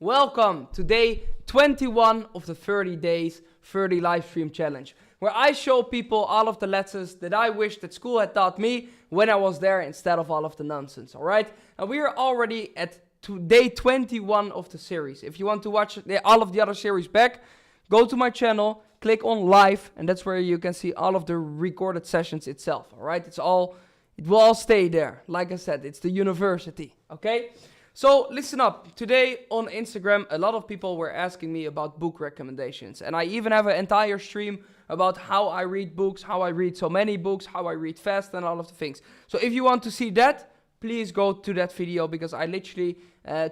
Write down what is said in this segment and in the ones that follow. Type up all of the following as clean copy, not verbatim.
Welcome to day 21 of the 30 days 30 live stream challenge, where I show people all of the lessons that I wish that school had taught me when I was there instead of all of the nonsense, all right? And we are already at day 21 of the series. If you want to watch all of the other series back, go to my channel, click on live, and that's where you can see all of the recorded sessions itself, all right? It will all stay there. Like I said, it's the university, okay? So listen up. Today on Instagram, a lot of people were asking me about book recommendations. And I even have an entire stream about how I read books, how I read so many books, how I read fast, and all of the things. So if you want to see that, please go to that video, because I literally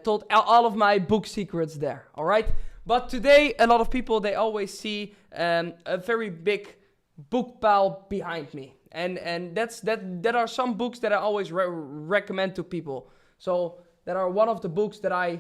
told all of my book secrets there, all right? But today, a lot of people, they always see a very big book pile behind me. And that are some books that I always recommend to people. So that are one of the books that I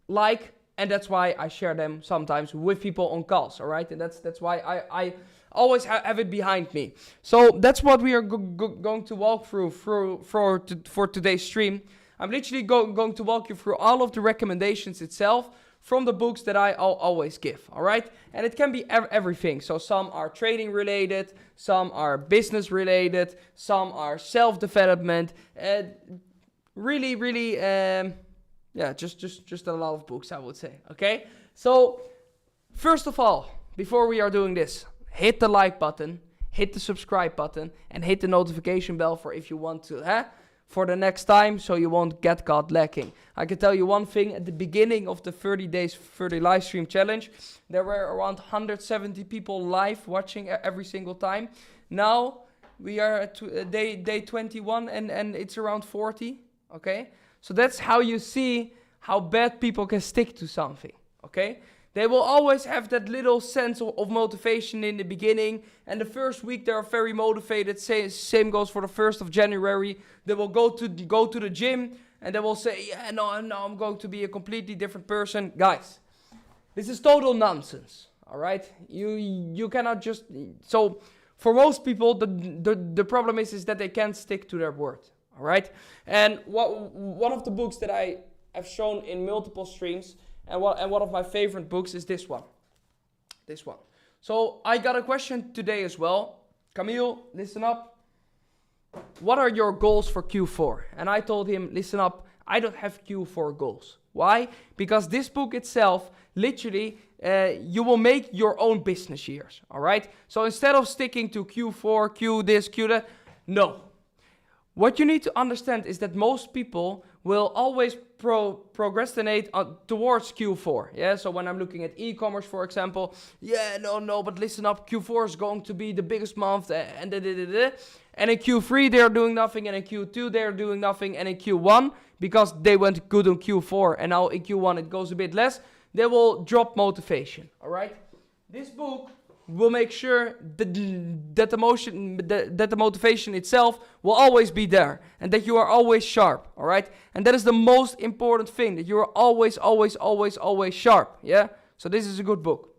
like, and that's why I share them sometimes with people on calls, all right? And that's why I always have it behind me. So that's what we are going to walk through for today's stream. I'm literally going to walk you through all of the recommendations itself from the books that I always give, all right? And it can be everything. So some are trading related, some are business related, some are self-development, really, just a lot of books, I would say, okay? So, first of all, before we are doing this, hit the like button, hit the subscribe button, and hit the notification bell for if you want to, for the next time, so you won't get caught lacking. I can tell you one thing, at the beginning of the 30 days 30 live stream challenge, there were around 170 people live watching every single time. Now, we are at day 21, and it's around 40. Okay, so that's how you see how bad people can stick to something, okay? They will always have that little sense of motivation in the beginning, and the first week they are very motivated. Same goes for the 1st of January. They will go to the gym, and they will say, yeah, no, I'm going to be a completely different person. Guys, this is total nonsense, all right? You cannot just... So, for most people, the problem is that they can't stick to their word. All right, and one of the books that I have shown in multiple streams, and one of my favorite books is this one. So I got a question today as well. Camille, listen up. What are your goals for Q4? And I told him, listen up, I don't have Q4 goals. Why? Because this book itself, literally, you will make your own business years. All right. So instead of sticking to Q4, Q this, Q that, no. What you need to understand is that most people will always procrastinate towards Q4. Yeah, so when I'm looking at e-commerce, for example, but listen up, Q4 is going to be the biggest month, and in Q3 they're doing nothing, and in Q2 they're doing nothing, and in Q1, because they went good on Q4, and now in Q1 it goes a bit less, they will drop motivation. All right, this book will make sure that the motivation itself will always be there, and that you are always sharp, all right? And that is the most important thing, that you are always sharp, yeah? So this is a good book.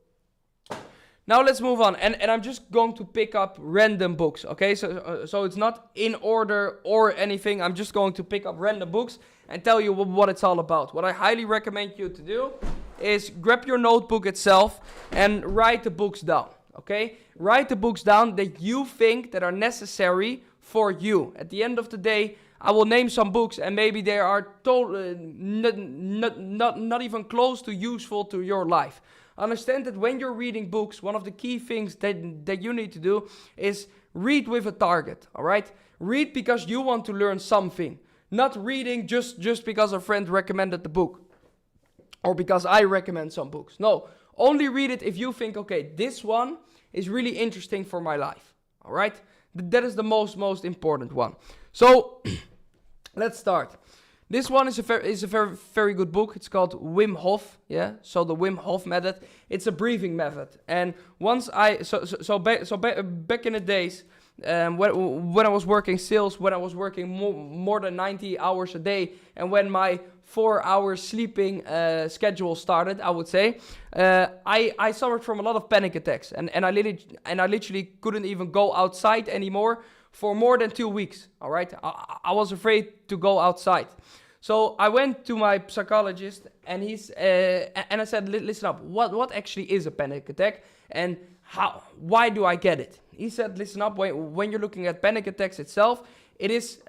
Now let's move on, and I'm just going to pick up random books, okay? So it's not in order or anything. I'm just going to pick up random books and tell you what it's all about. What I highly recommend you to do is grab your notebook itself and write the books down, okay? Write the books down that you think that are necessary for you. At the end of the day, I will name some books, and maybe they are not even close to useful to your life. Understand that when you're reading books, one of the key things that you need to do is read with a target, all right? Read because you want to learn something, not reading just because a friend recommended the book, or because I recommend some books. No, only read it if you think, okay, this one is really interesting for my life. All right? That is the most important one. So, let's start. This one is a very good book. It's called Wim Hof. Yeah. So the Wim Hof method. It's a breathing method. And once back in the days, when I was working sales, when I was working more than 90 hours a day, and when my 4-hour sleeping schedule started, I would say, I suffered from a lot of panic attacks, and I literally couldn't even go outside anymore for more than 2 weeks. All right, I was afraid to go outside. So I went to my psychologist, and and I said, listen up, what actually is a panic attack, and why do I get it? He said, listen up, when you're looking at panic attacks itself, it is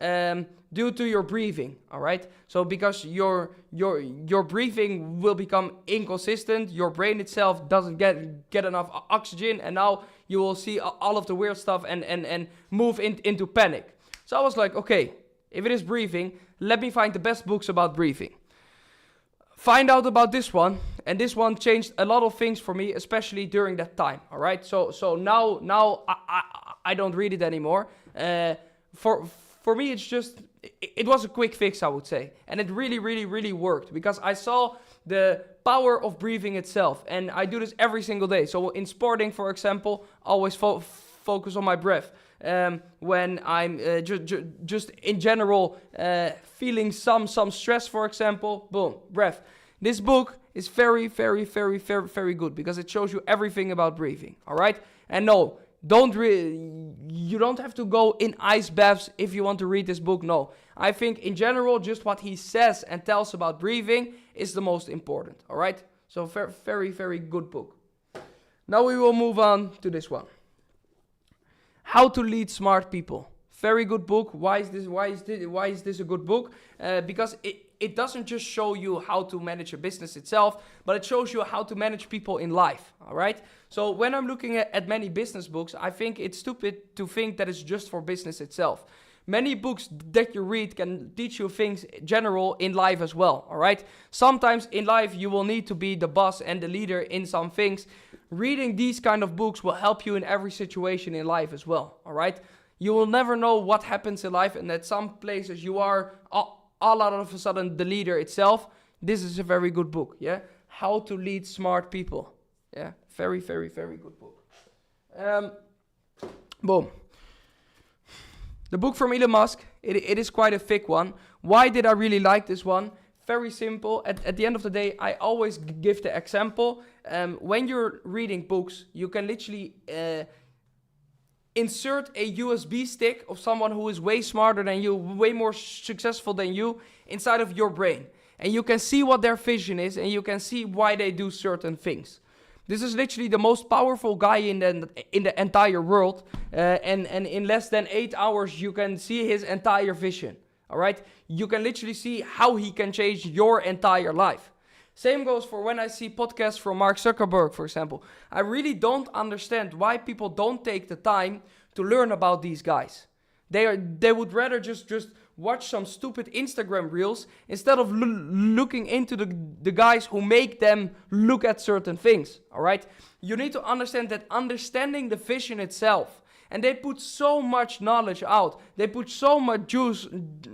due to your breathing, all right? So because your breathing will become inconsistent, your brain itself doesn't get enough oxygen, and now you will see all of the weird stuff and move into panic. So I was like, okay, if it is breathing, let me find the best books about breathing. Find out about this one, and this one changed a lot of things for me, especially during that time, all right? So now I don't read it anymore. For me, it's just, it was a quick fix, I would say. And it really, really, really worked, because I saw the power of breathing itself. And I do this every single day. So in sporting, for example, always focus on my breath. When I'm just in general feeling some stress, for example, boom, breath. This book is very, very, very, very, very good, because it shows you everything about breathing, all right? And no, you don't have to go in ice baths if you want to read this book, no. I think in general, just what he says and tells about breathing is the most important, all right? So very, very good book. Now we will move on to this one. How to Lead Smart People. Very good book. Why is this a good book? Because it doesn't just show you how to manage a business itself, but it shows you how to manage people in life, all right? So when I'm looking at many business books, I think it's stupid to think that it's just for business itself. Many books that you read can teach you things general in life as well, all right? Sometimes in life you will need to be the boss and the leader in some things. Reading these kind of books will help you in every situation in life as well, all right? You will never know what happens in life, and at some places you are all out of a sudden the leader itself. This is a very good book, yeah? How to Lead Smart People, yeah? Very, very, very good book. Boom. The book from Elon Musk, it is quite a thick one. Why did I really like this one? Very simple. At the end of the day, I always give the example. When you're reading books, you can literally insert a USB stick of someone who is way smarter than you, way more successful than you, inside of your brain. And you can see what their vision is, and you can see why they do certain things. This is literally the most powerful guy in the entire world. And in less than 8 hours, you can see his entire vision. All right? You can literally see how he can change your entire life. Same goes for when I see podcasts from Mark Zuckerberg, for example. I really don't understand why people don't take the time to learn about these guys. They would rather just watch some stupid Instagram reels instead of looking into the guys who make them look at certain things, all right? You need to understand that understanding the vision itself, and they put so much knowledge out. They put so much juice,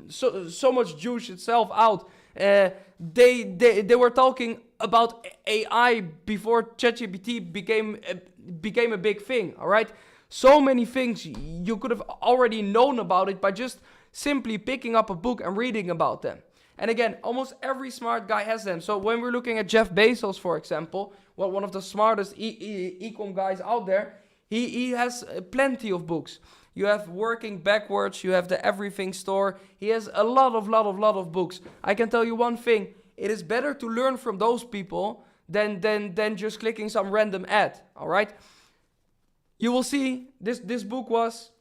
so much juice itself out. They were talking about AI before ChatGPT became a big thing, all right? So many things you could have already known about it by just simply picking up a book and reading about them. And again, almost every smart guy has them. So when we're looking at Jeff Bezos, for example, one of the smartest e-com guys out there, he has plenty of books. You have Working Backwards, you have the Everything Store. He has a lot of books. I can tell you one thing, it is better to learn from those people than just clicking some random ad, all right? You will see this book was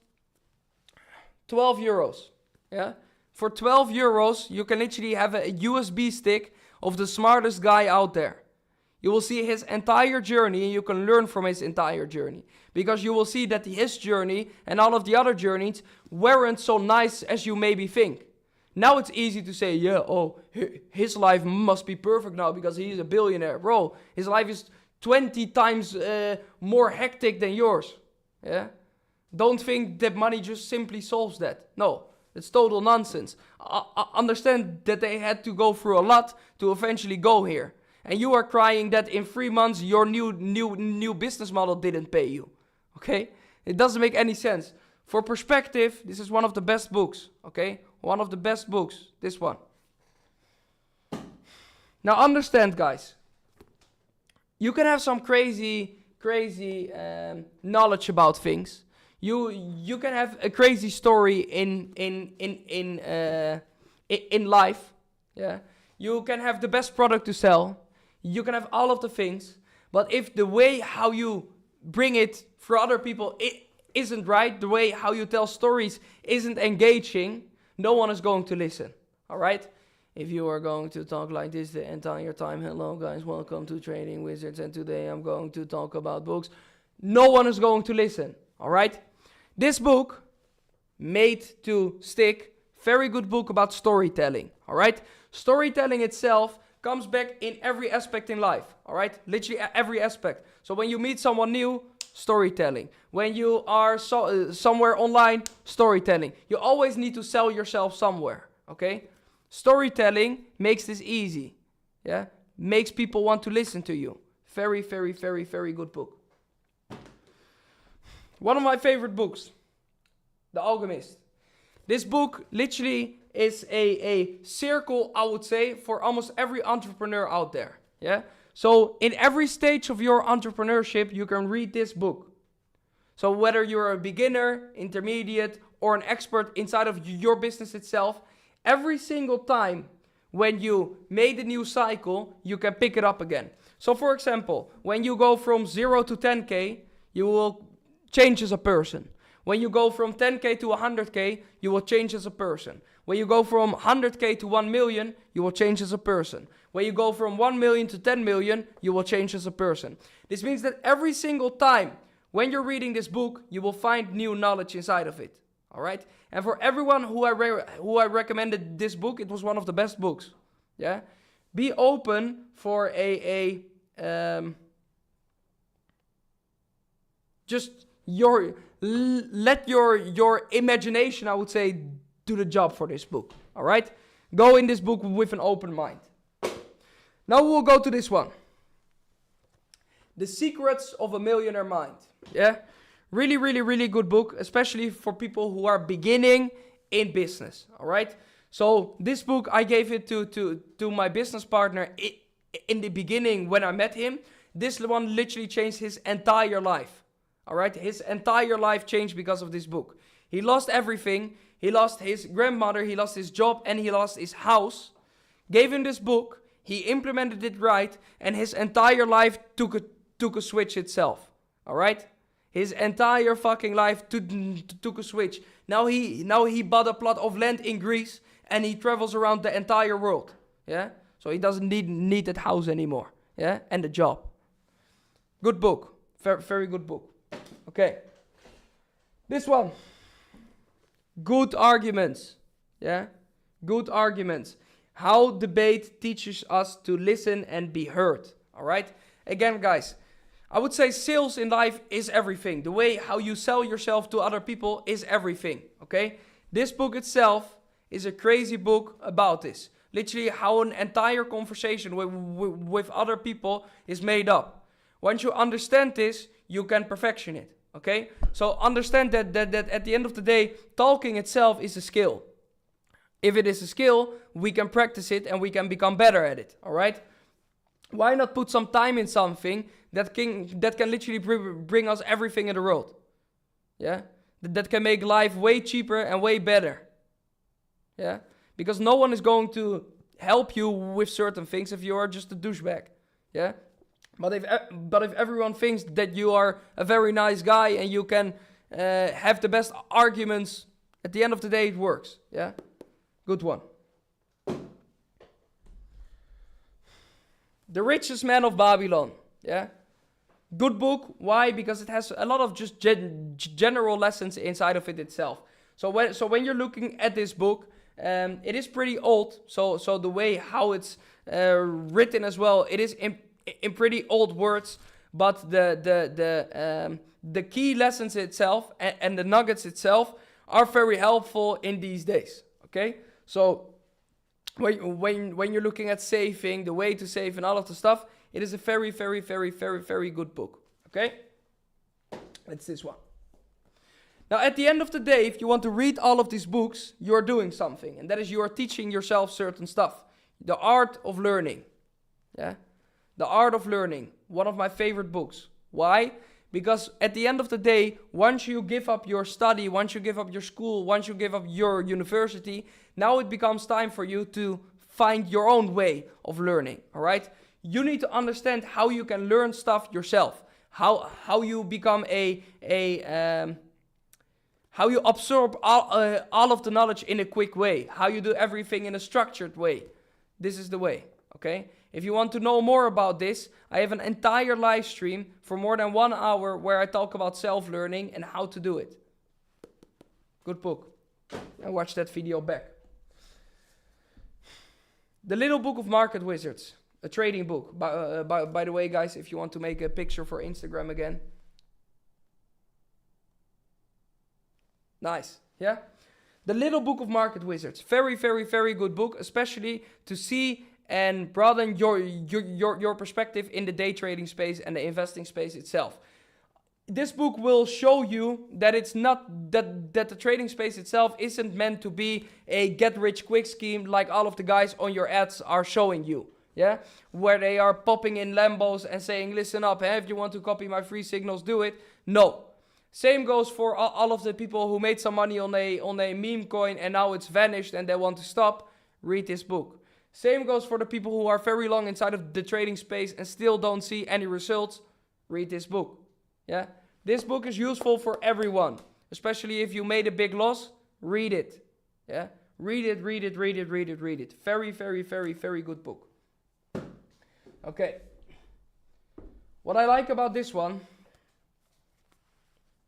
12 euros, yeah? For 12 euros, you can literally have a USB stick of the smartest guy out there. You will see his entire journey, and you can learn from his entire journey. Because you will see that his journey and all of the other journeys weren't so nice as you maybe think. Now it's easy to say, yeah, oh, his life must be perfect now because he's a billionaire. Bro, his life is 20 times more hectic than yours. Yeah? Don't think that money just simply solves that. No, it's total nonsense. Understand that they had to go through a lot to eventually go here. And you are crying that in 3 months your new business model didn't pay you. Okay? It doesn't make any sense. For perspective, this is one of the best books. Okay? One of the best books. This one. Now understand, guys. You can have some crazy knowledge about things. You can have a crazy story in life. Yeah, you can have the best product to sell. You can have all of the things, but if the way how you bring it for other people it isn't right, the way how you tell stories isn't engaging, no one is going to listen. All right? If you are going to talk like this the entire time, hello guys, welcome to Trading Wizards, and today I'm going to talk about books, no one is going to listen. All right? This book, Made to Stick, very good book about storytelling. All right? Storytelling itself comes back in every aspect in life. All right? Literally every aspect. So when you meet someone new, storytelling. When you are somewhere online, storytelling. You always need to sell yourself somewhere. Okay? Storytelling makes this easy. Yeah? Makes people want to listen to you. Very, very, very, very good book. One of my favorite books, The Alchemist. This book literally is a circle, I would say, for almost every entrepreneur out there. Yeah. So in every stage of your entrepreneurship, you can read this book. So whether you're a beginner, intermediate, or an expert inside of your business itself, every single time when you made a new cycle, you can pick it up again. So for example, when you go from 0 to 10K, you will change as a person. When you go from 10K to 100K, you will change as a person. When you go from 100K to 1 million, you will change as a person. When you go from 1 million to 10 million, you will change as a person. This means that every single time when you're reading this book, you will find new knowledge inside of it. All right? And for everyone who I recommended this book, it was one of the best books. Yeah? Be open for let your imagination, I would say, do the job for this book. All right? Go in this book with an open mind. Now we'll go to this one. The Secrets of a Millionaire Mind. Yeah? Really, really, really good book, especially for people who are beginning in business. All right? So this book, I gave it to my business partner in the beginning when I met him. This one literally changed his entire life. All right? His entire life changed because of this book. He lost everything. He lost his grandmother, he lost his job, and he lost his house. Gave him this book, he implemented it right, and his entire life took a switch itself. All right? His entire fucking life took a switch. Now he bought a plot of land in Greece, and he travels around the entire world. Yeah? So he doesn't need that house anymore. Yeah? And the job. Good book. Very, very good book. Okay. This one. Good arguments. Yeah? Good arguments. How debate teaches us to listen and be heard. All right? Again, guys, I would say sales in life is everything. The way how you sell yourself to other people is everything. Okay? This book itself is a crazy book about this. Literally how an entire conversation with other people is made up. Once you understand this, you can perfection it. Okay? So understand that at the end of the day, talking itself is a skill. If it is a skill, we can practice it and we can become better at it. All right? Why not put some time in something that can literally bring us everything in the world? Yeah? That can make life way cheaper and way better. Yeah? Because no one is going to help you with certain things if you are just a douchebag. Yeah? But if everyone thinks that you are a very nice guy and you can have the best arguments, at the end of the day it works. Yeah? Good one. The Richest Man of Babylon. Yeah? Good book. Why? Because it has a lot of just general lessons inside of it itself. So when you're looking at this book, it is pretty old. So the way how it's written as well, it is in pretty old words, but the key lessons itself and the nuggets itself are very helpful in these days. Okay, so when you're looking at saving, the way to save, and all of the stuff, it is a very, very, very, very, very good book. Okay, it's this one. Now, at the end of the day, if you want to read all of these books, you are doing something, and that is you are teaching yourself certain stuff. The Art of Learning. Yeah. The Art of Learning, one of my favorite books. Why? Because at the end of the day, once you give up your study, once you give up your school, once you give up your university, now it becomes time for you to find your own way of learning, all right? You need to understand how you can learn stuff yourself, how you become how you absorb all of the knowledge in a quick way, how you do everything in a structured way. This is the way, okay? If you want to know more about this, I have an entire live stream for more than 1 hour where I talk about self-learning and how to do it. Good book. And watch that video back. The Little Book of Market Wizards, a trading book. By the way, guys, if you want to make a picture for Instagram again. Nice, yeah? The Little Book of Market Wizards. Very, very, very good book, especially to see and broaden your perspective in the day trading space and the investing space itself. This book will show you that it's not that the trading space itself isn't meant to be a get-rich-quick scheme like all of the guys on your ads are showing you. Yeah, where they are popping in Lambos and saying, listen up, if you want to copy my free signals, do it. No. Same goes for all of the people who made some money on a meme coin and now it's vanished and they want to stop. Read this book. Same goes for the people who are very long inside of the trading space and still don't see any results. Read this book. Yeah, this book is useful for everyone, especially if you made a big loss. Read it. Yeah, read it. Very, very, very, very good book. Okay. What I like about this one,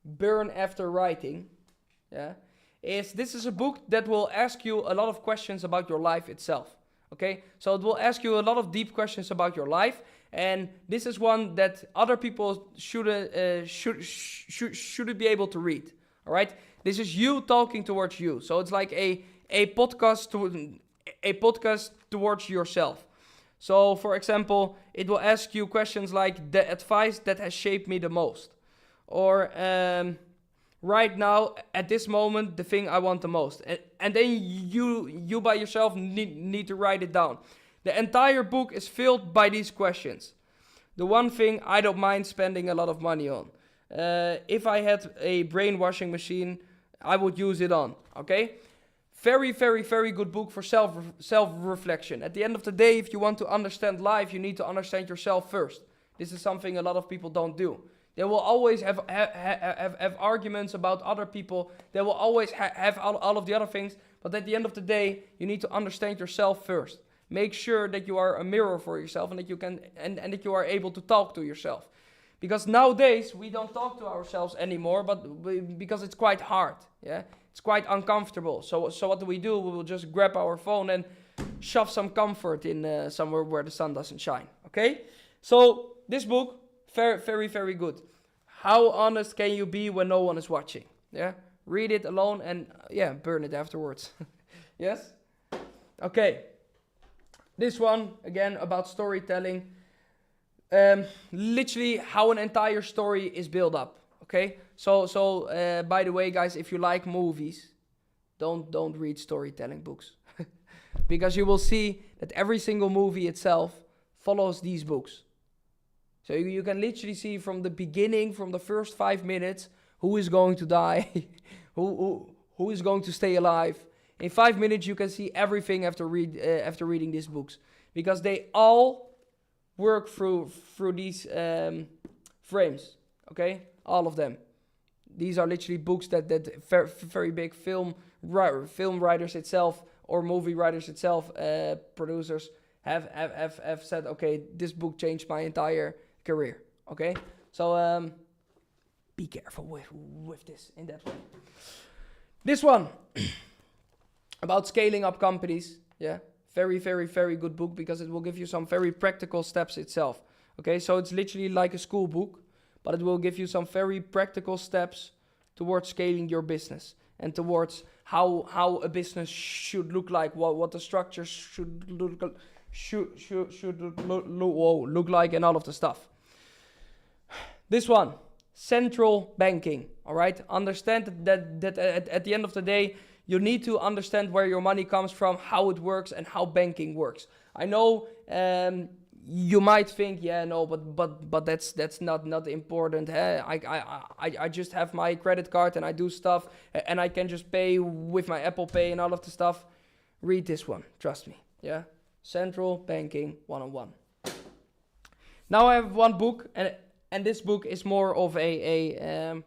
Burn After Writing, yeah, is this is a book that will ask you a lot of questions about your life itself. Okay, so it will ask you a lot of deep questions about your life, and this is one that other people shouldn't be able to read. All right, this is you talking towards you, so it's like a podcast towards yourself. So, for example, it will ask you questions like the advice that has shaped me the most, or right now, at this moment, the thing I want the most. And then you by yourself need to write it down. The entire book is filled by these questions. The one thing I don't mind spending a lot of money on. If I had a brainwashing machine, I would use it on, okay? Very, very, very good book for self-reflection. At the end of the day, if you want to understand life, you need to understand yourself first. This is something a lot of people don't do. They will always have arguments about other people. They will always have all of the other things. But at the end of the day, you need to understand yourself first. Make sure that you are a mirror for yourself and that you can and that you are able to talk to yourself. Because nowadays we don't talk to ourselves anymore, because it's quite hard. Yeah, it's quite uncomfortable. So what do? We will just grab our phone and shove some comfort in somewhere where the sun doesn't shine. Okay, so this book. Very, very, very good. How honest can you be when no one is watching? Yeah, read it alone and burn it afterwards. Yes? Okay. This one, again, about storytelling. Literally how an entire story is built up. Okay? So by the way, guys, if you like movies, don't read storytelling books. Because you will see that every single movie itself follows these books. So you can literally see from the beginning, from the first 5 minutes, who is going to die, who is going to stay alive. In 5 minutes, you can see everything after reading these books, because they all work through these frames. Okay, all of them. These are literally books that very big film writers itself or movie writers itself, producers have said, okay, this book changed my entire career. Okay, so be careful with this in that way. This one about scaling up companies, yeah, very, very, very good book, because it will give you some very practical steps itself. Okay, so it's literally like a school book, but it will give you some very practical steps towards scaling your business and towards how a business should look like, what the structure should look like, and all of the stuff. This one, central banking. All right, understand that at the end of the day, you need to understand where your money comes from, how it works, and how banking works. I know you might think, yeah, no, but that's not important. I just have my credit card and I do stuff, and I can just pay with my Apple Pay and all of the stuff. Read this one, trust me. Yeah, Central Banking 101. Now I have one book, and this book is more of a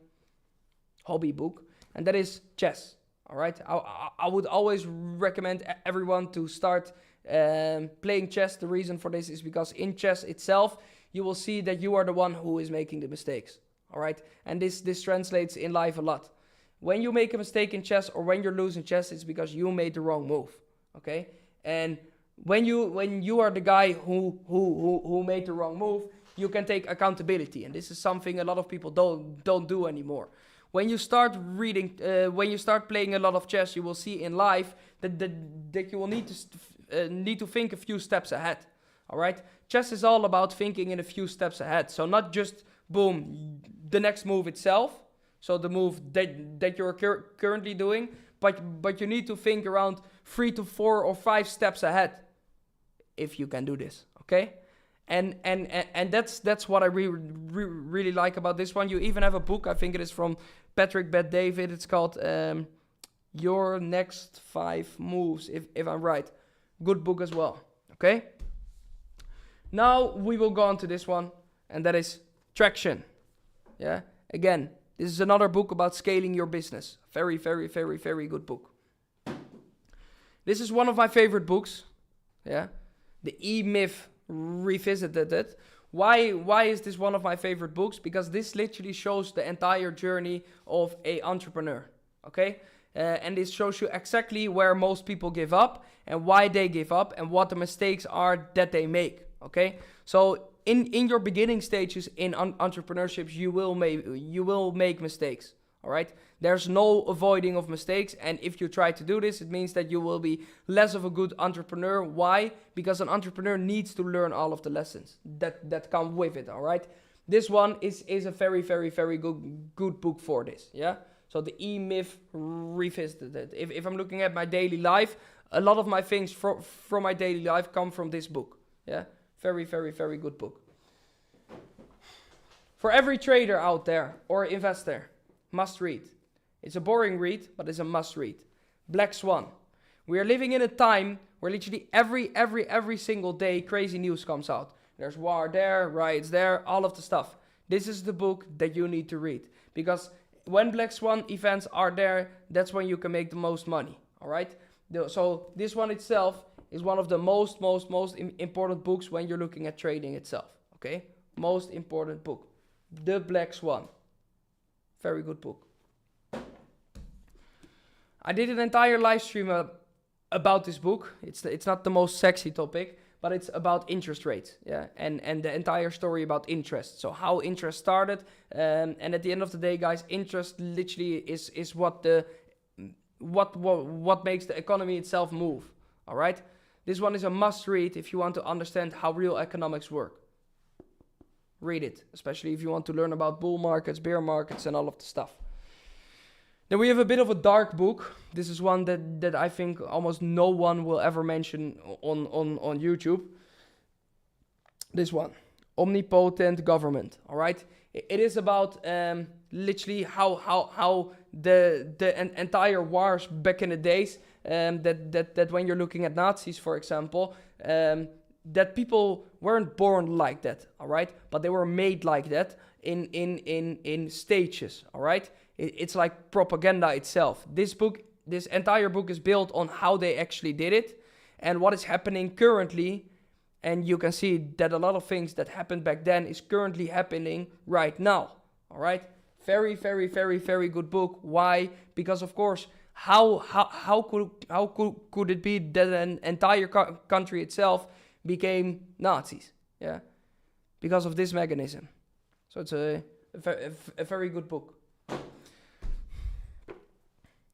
hobby book, and that is chess. All right, I would always recommend everyone to start playing chess. The reason for this is because in chess itself, you will see that you are the one who is making the mistakes. All right, and this translates in life a lot. When you make a mistake in chess or when you're losing chess, it's because you made the wrong move. Okay, and when you are the guy who made the wrong move, you can take accountability, and this is something a lot of people don't do anymore. When you start reading, when you start playing a lot of chess, you will see in life that you will need to think a few steps ahead. All right, chess is all about thinking in a few steps ahead. So not just boom, the next move itself. So the move that you're currently doing, but you need to think around 3 to 4 or 5 steps ahead. If you can do this, okay? And that's what I really like about this one. You even have a book, I think it is from Patrick Bet-David. It's called Your Next 5 Moves, if I'm right. Good book as well, okay? Now we will go on to this one, and that is Traction. Yeah, again, this is another book about scaling your business. Very, very, very, very good book. This is one of my favorite books. Yeah, the E-Myth Revisited it. Why is this one of my favorite books? Because this literally shows the entire journey of an entrepreneur. Okay, and this shows you exactly where most people give up and why they give up and what the mistakes are that they make. Okay, so in your beginning stages in entrepreneurship, you will make mistakes. All right, there's no avoiding of mistakes, and if you try to do this, it means that you will be less of a good entrepreneur. Why? Because an entrepreneur needs to learn all of the lessons that come with it. All right, this one is a very, very, very good book for this. Yeah, so the E-Myth Revisited. If I'm looking at my daily life, a lot of my things from my daily life come from this book. Yeah, very, very, very good book. For every trader out there or investor, must read. It's a boring read, but it's a must read. Black Swan. We are living in a time where literally every single day crazy news comes out. There's war there, riots there, all of the stuff. This is the book that you need to read, because when Black Swan events are there, that's when you can make the most money. All right. So this one itself is one of the most important books when you're looking at trading itself. Okay, most important book, The Black Swan. Very good book. I did an entire live stream about this book. It's not the most sexy topic, but it's about interest rates, yeah, and the entire story about interest. So how interest started, and at the end of the day, guys, interest literally is what makes the economy itself move. All right, this one is a must read if you want to understand how real economics work. Read it, especially if you want to learn about bull markets, bear markets, and all of the stuff. Then we have a bit of a dark book. This is one that I think almost no one will ever mention on YouTube. This one, Omnipotent Government. All right, it is about literally how the entire wars back in the days, that when you're looking at Nazis, for example, that people weren't born like that, all right? But they were made like that in stages, all right? It's like propaganda itself. This entire book is built on how they actually did it and what is happening currently. And you can see that a lot of things that happened back then is currently happening right now, all right? Very, very, very, very good book. Why? Because of course, how could it be that an entire country itself became Nazis? Yeah, because of this mechanism. So it's a very good book.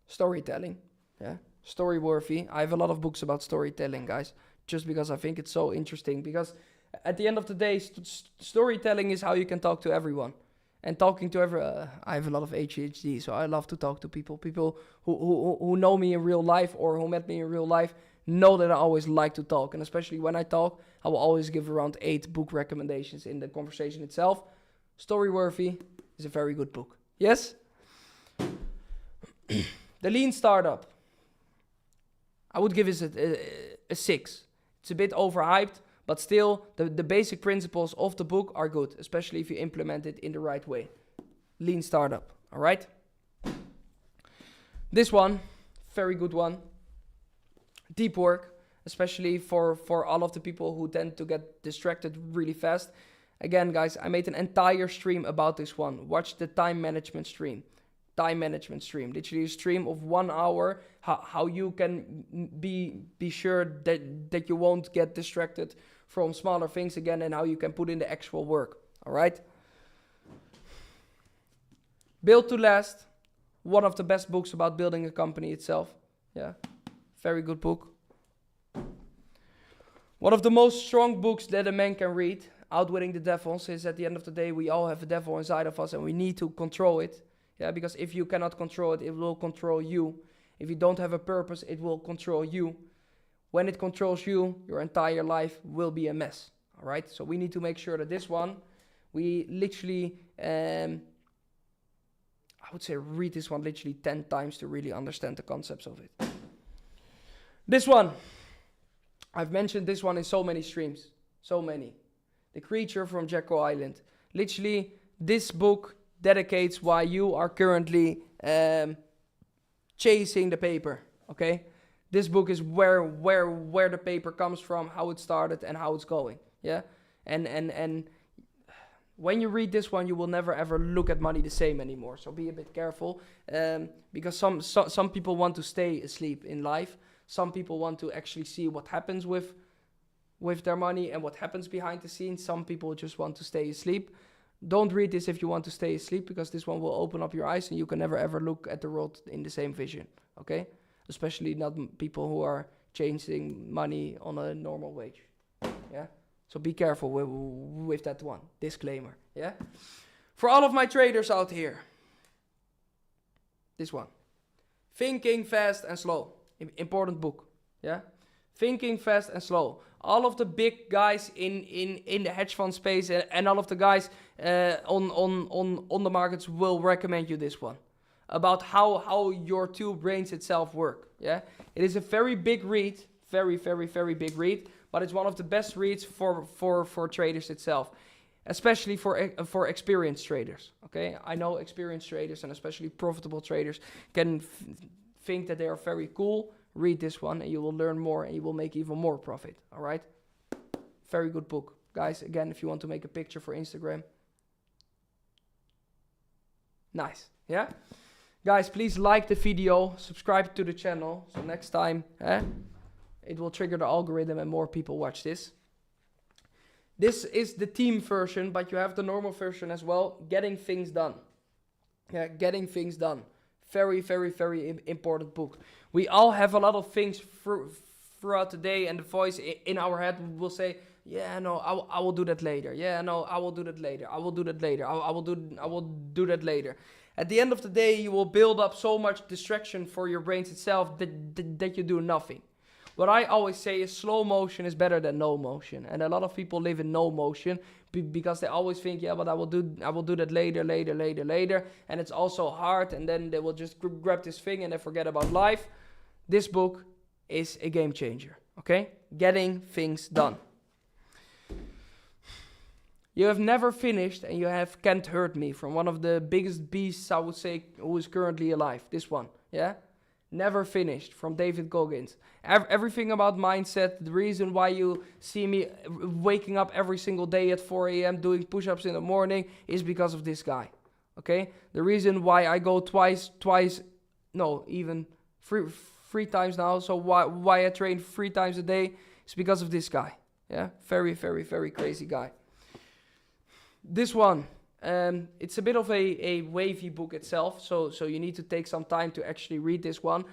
Storytelling, yeah, story-worthy. I have a lot of books about storytelling, guys, just because I think it's so interesting. Because at the end of the day, storytelling is how you can talk to everyone. And talking to I have a lot of ADHD, so I love to talk to people. People who know me in real life or who met me in real life know that I always like to talk. And especially when I talk, I will always give around 8 book recommendations in the conversation itself. Storyworthy is a very good book. Yes? The Lean Startup. I would give it a 6. It's a bit overhyped, but still, the basic principles of the book are good, especially if you implement it in the right way. Lean Startup, all right? This one, very good one. Deep Work, especially for all of the people who tend to get distracted really fast. Again, guys, I made an entire stream about this one. Watch the time management stream. Literally a stream of 1 hour, how you can be sure that you won't get distracted from smaller things again, and how you can put in the actual work, all right? Build to Last, one of the best books about building a company itself. Yeah, very good book. One of the most strong books that a man can read, Outwitting the Devil, says at the end of the day, we all have a devil inside of us and we need to control it. Yeah, because if you cannot control it, it will control you. If you don't have a purpose, it will control you. When it controls you, your entire life will be a mess. All right, so we need to make sure that this one, we literally, I would say read this one literally 10 times to really understand the concepts of it. This one, I've mentioned this one in so many streams, so many. The Creature from Jekyll Island. Literally, this book dedicates why you are currently chasing the paper, okay? This book is where the paper comes from, how it started, and how it's going, yeah? And when you read this one, you will never ever look at money the same anymore. So be a bit careful, because some people want to stay asleep in life. Some people want to actually see what happens with their money and what happens behind the scenes. Some people just want to stay asleep. Don't read this if you want to stay asleep, because this one will open up your eyes and you can never ever look at the world in the same vision, okay? Especially not people who are chasing money on a normal wage, yeah? So be careful with that one, disclaimer, yeah? For all of my traders out here, this one, Thinking Fast and Slow, important book, yeah? Thinking Fast and Slow. All of the big guys in the hedge fund space and all of the guys on the markets will recommend you this one. About how your two brains itself work. Yeah, it is a very big read, very big read, but it's one of the best reads for traders itself, especially for experienced traders. Okay, I know experienced traders and especially profitable traders can think that they are very cool. Read this one and you will learn more and you will make even more profit. All right, very good book, guys. Again, if you want to make a picture for Instagram, nice, yeah. Guys, please like the video, subscribe to the channel, so next time it will trigger the algorithm and more people watch this. This is the team version, but you have the normal version as well. Getting Things Done. Yeah, Getting Things Done. Very important book. We all have a lot of things throughout the day, and the voice in our head will say, yeah, no, I will do that later. Yeah, no, I will do that later. I will do that later. I will do that later. At the end of the day, you will build up so much distraction for your brains itself that you do nothing. What I always say is slow motion is better than no motion. And a lot of people live in no motion because they always think, yeah, but I will do that later. And it's also hard. And then they will just grab this thing and they forget about life. This book is a game changer, okay? Getting Things Done. You have never finished and you can't hurt me, from one of the biggest beasts, I would say, who is currently alive. This one, yeah? Never Finished, from David Goggins. Everything about mindset, the reason why you see me waking up every single day at 4 a.m. doing push-ups in the morning is because of this guy, okay? The reason why I go even three times now, so why I train 3 times a day is because of this guy, yeah? Very crazy guy. This one, it's a bit of a wavy book itself, so you need to take some time to actually read this one.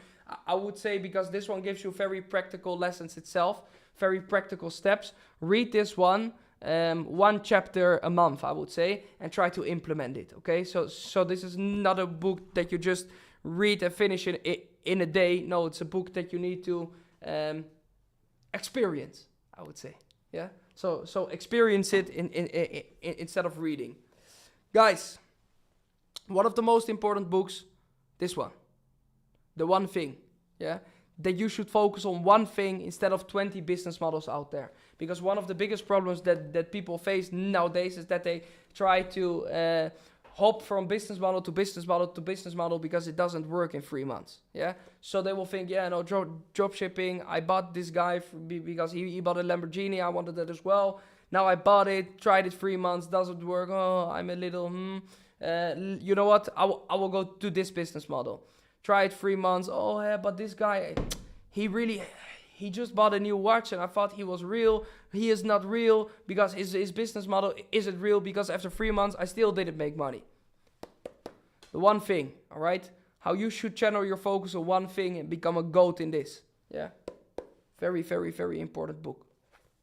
I would say, because this one gives you very practical lessons itself, very practical steps. Read this one, 1 chapter a month, I would say, and try to implement it, okay? So this is not a book that you just read and finish in a day. No, it's a book that you need to experience, I would say, yeah? So experience it instead of reading. Guys, one of the most important books, this one. The One Thing, yeah? that you should focus on one thing instead of 20 business models out there. Because one of the biggest problems that people face nowadays is that they try to hop from business model to business model to business model because it doesn't work in 3 months. Yeah. So they will think, yeah, no, drop shipping. I bought this guy because he bought a Lamborghini. I wanted that as well. Now I bought it, tried it 3 months, doesn't work. Oh, I'm a little, you know what? I will go to this business model. Try it 3 months. Oh, yeah, but this guy, he just bought a new watch and I thought he was real. He is not real because his business model isn't real because after 3 months, I still didn't make money. The one thing, all right? How you should channel your focus on one thing and become a GOAT in this. Yeah. Very, very, very important book.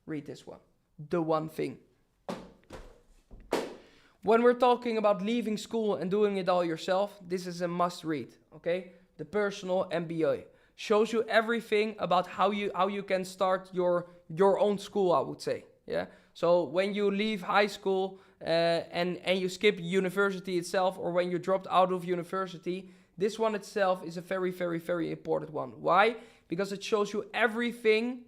Read this one. The One Thing. When we're talking about leaving school and doing it all yourself, this is a must read, okay? The Personal MBA. Shows you everything about how you can start your own school, I would say. Yeah. So when you leave high school and you skip university itself, or when you dropped out of university, this one itself is a very, very, very important one. Why? Because it shows you everything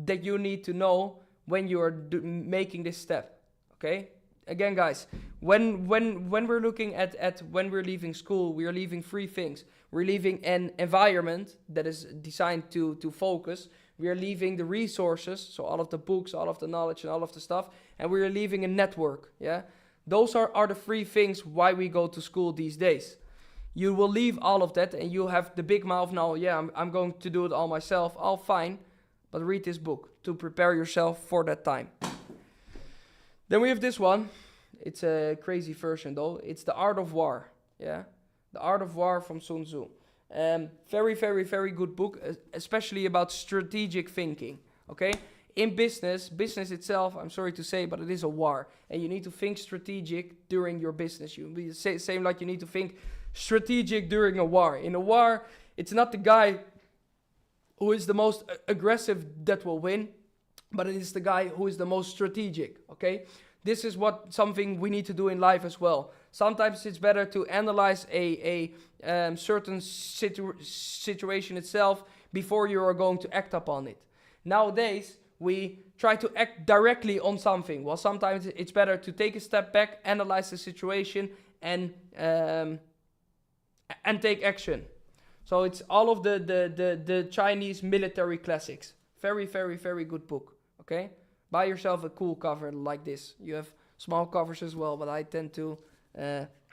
that you need to know when you are making this step. Okay. Again, guys, when we're looking at when we're leaving school, we are leaving 3 things. We're leaving an environment that is designed to focus. We are leaving the resources, so all of the books, all of the knowledge, and all of the stuff. And we are leaving a network, yeah? Those are the 3 things why we go to school these days. You will leave all of that, and you have the big mouth now, yeah, I'm going to do it all myself. All fine, but read this book to prepare yourself for that time. Then we have this one. It's a crazy version, though. It's The Art of War, yeah? The Art of War from Sun Tzu. Very, very, very good book, especially about strategic thinking, okay? In business itself, I'm sorry to say, but it is a war. And you need to think strategic during your business. You same like you need to think strategic during a war. In a war, it's not the guy who is the most aggressive that will win, but it is the guy who is the most strategic, okay? This is something we need to do in life as well. Sometimes it's better to analyze a certain situation itself before you are going to act upon it. Nowadays, we try to act directly on something. Well, sometimes it's better to take a step back, analyze the situation, and take action. So it's all of the Chinese military classics. Very, very, very good book, okay? Buy yourself a cool cover like this. You have small covers as well, but I tend to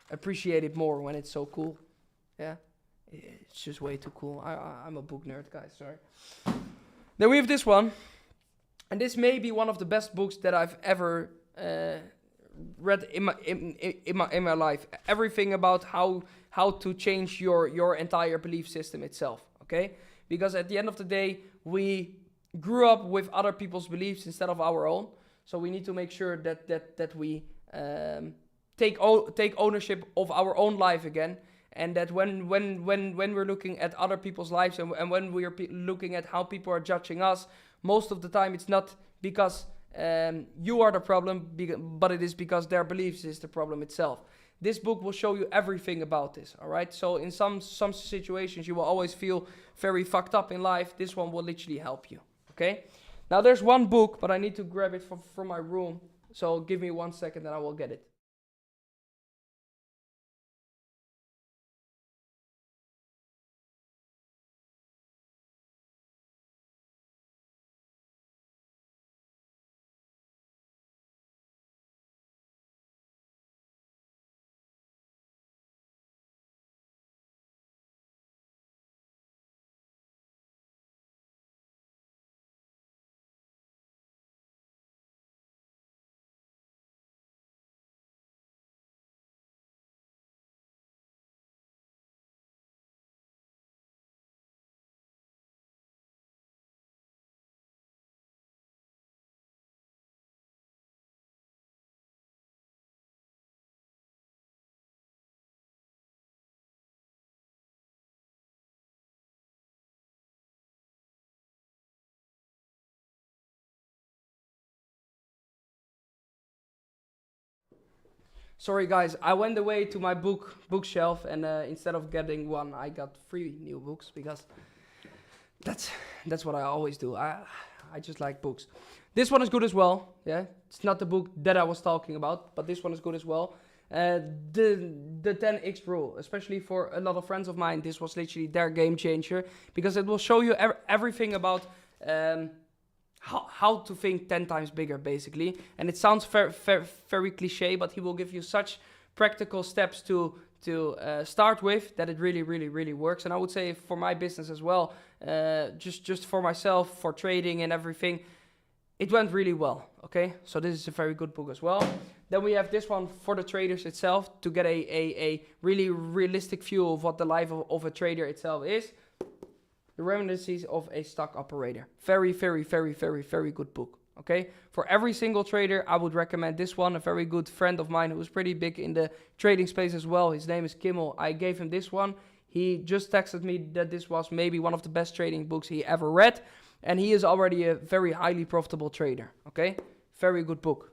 appreciate it more when it's so cool. Yeah, it's just way too cool. I'm a book nerd, guys, sorry. Then we have this one. And this may be one of the best books that I've ever read in my life. Everything about how to change your entire belief system itself, okay? Because at the end of the day, we grew up with other people's beliefs instead of our own. So we need to make sure that we take ownership of our own life again. And that when we're looking at other people's lives and when we're looking at how people are judging us, most of the time it's not because you are the problem, but it is because their beliefs is the problem itself. This book will show you everything about this, all right? So in some situations, you will always feel very fucked up in life. This one will literally help you, okay? Now there's one book, but I need to grab it from my room. So give me 1 second and I will get it. Sorry guys, I went away to my bookshelf and instead of getting one, I got 3 new books because that's what I always do. I just like books. This one is good as well. Yeah, it's not the book that I was talking about, but this one is good as well. The 10x rule, especially for a lot of friends of mine, this was literally their game changer, because it will show you everything about how to think 10 times bigger, basically. And it sounds very cliche, but he will give you such practical steps to start with that it really works. And I would say for my business as well, just for myself, for trading and everything, it went really well. Okay, so this is a very good book as well. Then we have this one for the traders itself, to get a really realistic view of what the life of a trader itself is. The Reminiscences of a Stock Operator. Very good book. Okay, for every single trader, I would recommend this one. A very good friend of mine who was pretty big in the trading space as well. His name is Kimmel. I gave him this one. He just texted me that this was maybe one of the best trading books he ever read. And he is already a very highly profitable trader. Okay, very good book.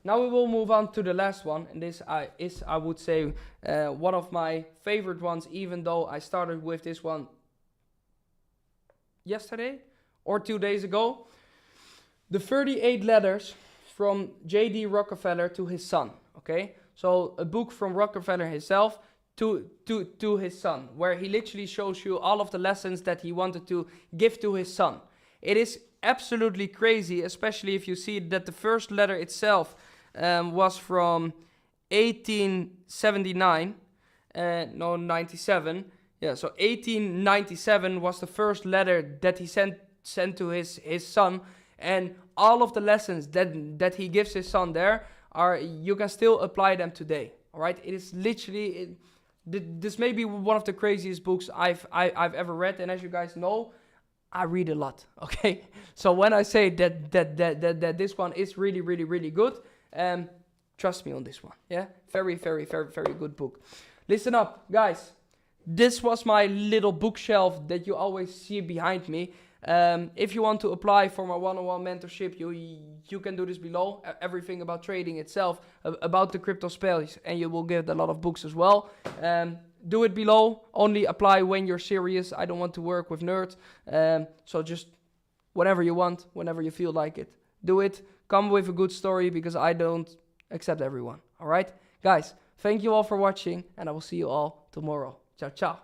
Now we will move on to the last one. And this is, I would say, one of my favorite ones, even though I started with this one yesterday or 2 days ago. The 38 Letters from J.D. Rockefeller to his son. Okay, so a book from Rockefeller himself to his son, where he literally shows you all of the lessons that he wanted to give to his son. It is absolutely crazy, especially if you see that the first letter itself was from 1879, 97. Yeah, so 1897 was the first letter that he sent to his son, and all of the lessons that he gives his son there you can still apply them today. All right, it is literally this may be one of the craziest books I've ever read, and as you guys know, I read a lot. Okay, so when I say that this one is really good, trust me on this one. Yeah, very good book. Listen up, guys. This was my little bookshelf that you always see behind me. If you want to apply for my one-on-one mentorship, you can do this below. Everything about trading itself, about the crypto space, and you will get a lot of books as well. Do it below. Only apply when you're serious. I don't want to work with nerds. So just whatever you want, whenever you feel like it, do it. Come with a good story, because I don't accept everyone. All right, guys. Thank you all for watching, and I will see you all tomorrow. Ciao, ciao.